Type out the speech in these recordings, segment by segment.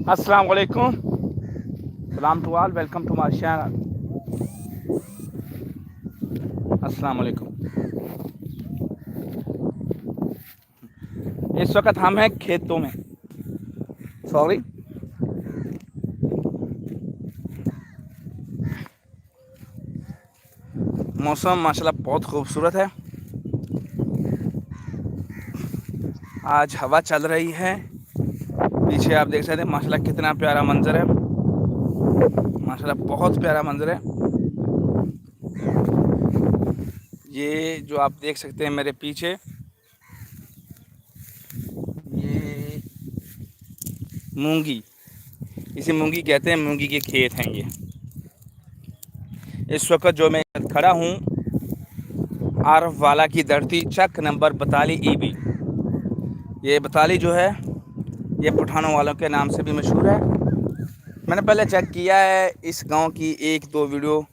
अस्सलाम वालेकुम, सलाम to all, welcome to my channel. अस्सलाम वालेकुम। इस वक्त हम हैं खेतों में, सॉरी, मौसम माशाल्लाह बहुत खूबसूरत है। आज हवा चल रही है, पीछे आप देख सकते हैं माशाल्लाह कितना प्यारा मंजर है। माशाल्लाह बहुत प्यारा मंजर है। ये जो आप देख सकते हैं मेरे पीछे, ये मूंगी, इसे मूंगी कहते हैं, मूंगी के खेत हैं ये। इस वक्त जो मैं खड़ा हूँ आरफ वाला की धरती, चक नंबर 42 ईबी। ये बताली जो है ये पठानों वालों के नाम से भी मशहूर है। मैंने पहले चेक किया है, इस गांव की एक दो वीडियो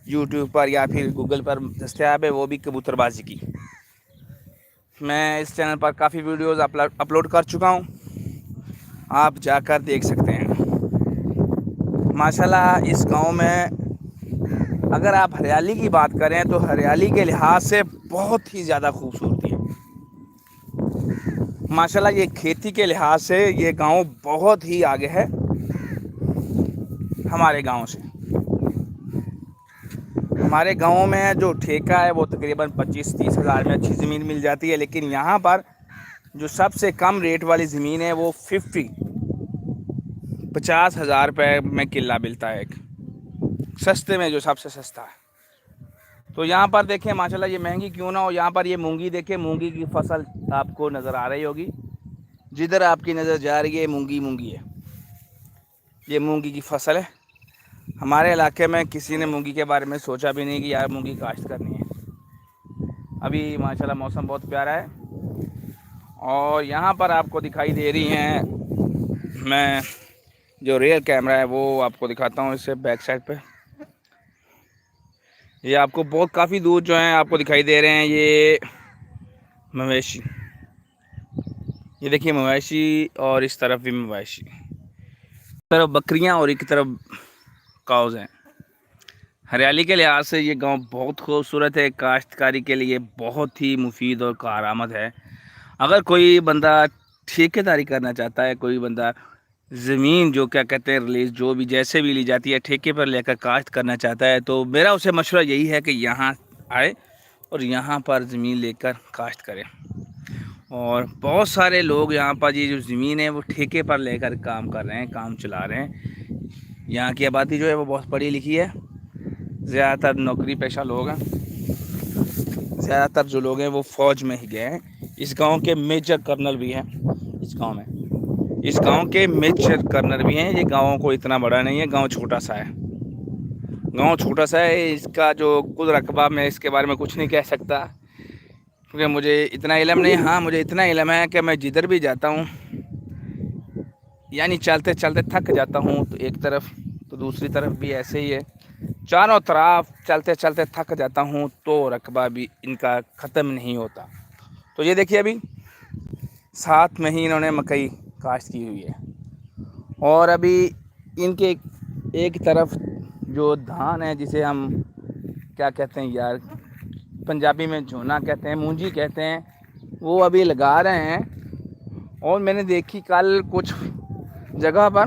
यूट्यूब पर या फिर गूगल पर दस्तयाब है, वो भी कबूतरबाजी की। मैं इस चैनल पर काफ़ी वीडियोस अपलोड कर चुका हूं, आप जाकर देख सकते हैं। माशाल्लाह इस गांव में अगर आप हरियाली की बात करें तो हरियाली के लिहाज से बहुत ही ज़्यादा खूबसूरती है। माशाल्लाह ये खेती के लिहाज से ये गांव बहुत ही आगे है हमारे गांव से। हमारे गांव में जो ठेका है वो तकरीबन 25-30 हज़ार में अच्छी ज़मीन मिल जाती है, लेकिन यहाँ पर जो सबसे कम रेट वाली ज़मीन है वो 50 हज़ार रुपये में किला मिलता है, एक सस्ते में, जो सबसे सस्ता है। तो यहाँ पर देखें माशाल्लाह ये महंगी क्यों ना हो, यहाँ पर ये मूंगी देखें, मूंगी की फसल आपको नज़र आ रही होगी, जिधर आपकी नज़र जा रही है मूंगी है, ये मूंगी की फसल है। हमारे इलाके में किसी ने मूंगी के बारे में सोचा भी नहीं कि यार मूंगी काश्त करनी है। अभी माशाल्लाह मौसम बहुत प्यारा है और यहाँ पर आपको दिखाई दे रही हैं, मैं जो रियर कैमरा है वो आपको दिखाता हूँ, इससे बैक साइड पे ये आपको बहुत काफ़ी दूर जो है आपको दिखाई दे रहे हैं ये मवेशी। ये देखिए मवेशी, और इस तरफ भी मवेशी, एक तरफ बकरियाँ और एक तरफ काउज़ हैं। हरियाली के लिहाज से ये गांव बहुत खूबसूरत है, काश्तकारी के लिए बहुत ही मुफीद और कारआमद है। अगर कोई बंदा ठेकेदारी करना चाहता है, कोई बंदा ज़मीन जो क्या कहते हैं रिलीज जो भी जैसे भी ली जाती है ठेके पर लेकर काश्त करना चाहता है, तो मेरा उसे मशवरा यही है कि यहाँ आए और यहाँ पर ज़मीन लेकर काश्त करें। और बहुत सारे लोग यहाँ पर ये जो ज़मीन है वो ठेके पर लेकर काम कर रहे हैं, काम चला रहे हैं। यहाँ की आबादी जो है वो बहुत पढ़ी लिखी है, ज़्यादातर नौकरी पेशा लोग हैं, ज़्यादातर जो लोग हैं वो फ़ौज में ही गए हैं। इस गांव के मेजर कर्नल भी हैं, इस गांव के मेजर कर्नल भी हैं। ये गांव को इतना बड़ा नहीं है, गांव छोटा सा है, गांव छोटा सा है। इसका जो कुल रकबा, मैं इसके बारे में कुछ नहीं कह सकता क्योंकि मुझे इतना इल्म नहीं। हाँ, मुझे इतना इल्म है कि मैं जिधर भी जाता हूँ, यानी चलते चलते थक जाता हूँ तो एक तरफ तो दूसरी तरफ भी ऐसे ही है, चारों तरफ चलते चलते थक जाता हूँ तो रकबा भी इनका ख़त्म नहीं होता। तो ये देखिए अभी 7 में ही इन्होंने मकई काश्त की हुई है, और अभी इनके एक तरफ जो धान है, जिसे हम क्या कहते हैं यार, पंजाबी में झोना कहते हैं, मूंजी कहते हैं, वो अभी लगा रहे हैं। और मैंने देखी कल कुछ जगह पर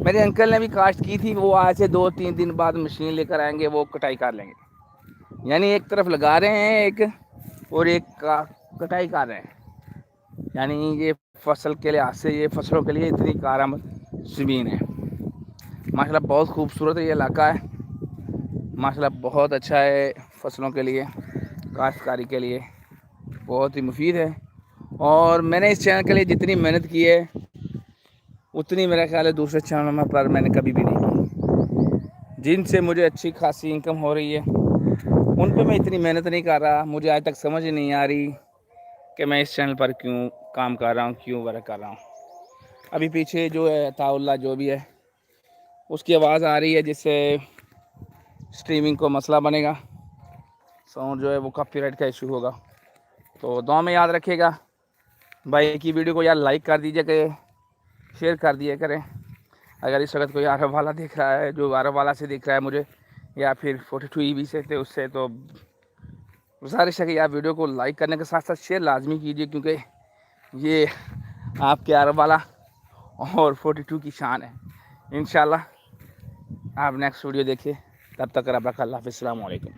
मेरे अंकल ने भी काश्त की थी, वो आज से 2-3 दिन बाद मशीन लेकर आएंगे, वो कटाई कर लेंगे। यानी एक तरफ लगा रहे हैं एक, और एक का कटाई कर रहे हैं। यानी ये फसल के लिहाज से, ये फसलों के लिए इतनी कारआमद ज़मीन है। माशाल्लाह बहुत खूबसूरत ये इलाका है, माशाल्लाह बहुत अच्छा है फसलों के लिए, काश्तकारी के लिए बहुत ही मुफीद है। और मैंने इस चैनल के लिए जितनी मेहनत की है उतनी मेरा ख्याल है दूसरे चैनलों पर मैंने कभी भी नहीं की। जिनसे मुझे अच्छी खासी इनकम हो रही है उन पे मैं इतनी मेहनत नहीं कर रहा। मुझे आज तक समझ नहीं आ रही कि मैं इस चैनल पर क्यों काम कर रहा हूँ, क्यों वर्क कर रहा हूँ। अभी पीछे जो है अताउल्लाह जो भी है उसकी आवाज़ आ रही है, जिससे स्ट्रीमिंग को मसला बनेगा, साउंड जो है वो कॉपीराइट का इशू होगा। तो दुआ में याद रखिएगा, भाई की वीडियो को यार लाइक कर दीजिए कि शेयर कर दिया करें। अगर इस वक्त कोई अरब वाला देख रहा है, जो अरब वाला से देख रहा है मुझे, या फिर 42 EB से थे उससे, तो गुजारिश है कि आप वीडियो को लाइक करने के साथ साथ शेयर लाजमी कीजिए, क्योंकि ये आपके अरब वाला और 42 की शान है। इंशाल्लाह आप नेक्स्ट वीडियो देखिए, तब तक रब रखा। अल्लाह हाफ़िज़, अस्सलामु अलैकुम।